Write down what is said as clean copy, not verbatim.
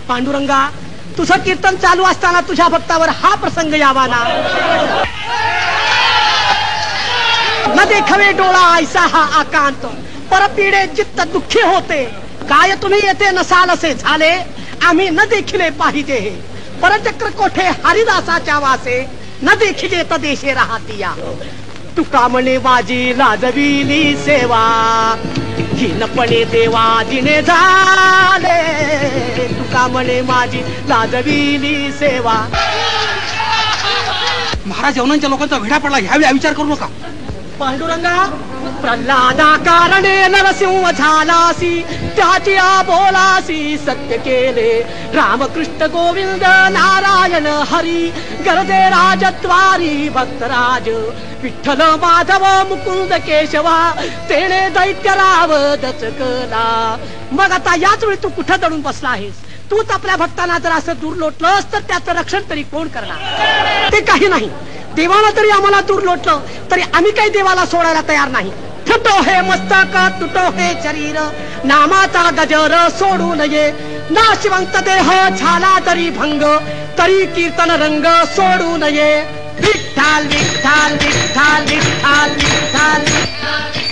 पांडुरंगा, तुझं कीर्तन चालू असताना तुझ्या भक्तावर हा प्रसंग यावा ना. न देखवे डोळा ऐसा हा आकांत, परपीडे चित्त दुःखी होते. काय तुम्ही येथे नसाल असे झाले, आम्ही न देखिले पाहिजे. परचक्र कोठे हरिदासाच्या वासे, न देखिले तदेशे राहतिया. तुका म्हणे माझी लाजविली सेवा, हीनपणे देवा दिने झाले. तुका म्हणे माझी लाजविली सेवा. महाराज यवनांच्या लोकांचा वेढा पडला, ह्यावेळी विचार करू नका. पांडुरंगा, प्रल्हादा कारणे नरसिंह झालासी, त्याची बोलासी सत्य केले. रामकृष्ण गोविंद नारायण हरी, गरजे राजद्वारी भक्तराज. विठ्ठल माधव मुकुंद केशवा, तेने दैत्य राव दचकला. मग आता याच वेळी तू कुठं दडून बसला आहेस? तूच आपल्या भक्तांना जर असं दूर लोटलंस तर त्याचं रक्षण तरी कोण करणार? ते काही नाही. देवाला तरी आम्हाला दूर लोटलं तरी आम्ही काही देवाला सोडायला तयार नाही. फुटो हे मस्तक, तुटो हे शरीर, नामाचा गजर सोडू नये. नाशिवंत देह झाला तरी भंग, तरी कीर्तन रंग सोडू नये. विठ्ठल विठ्ठल विठ्ठल विठ्ठल विठ्ठल.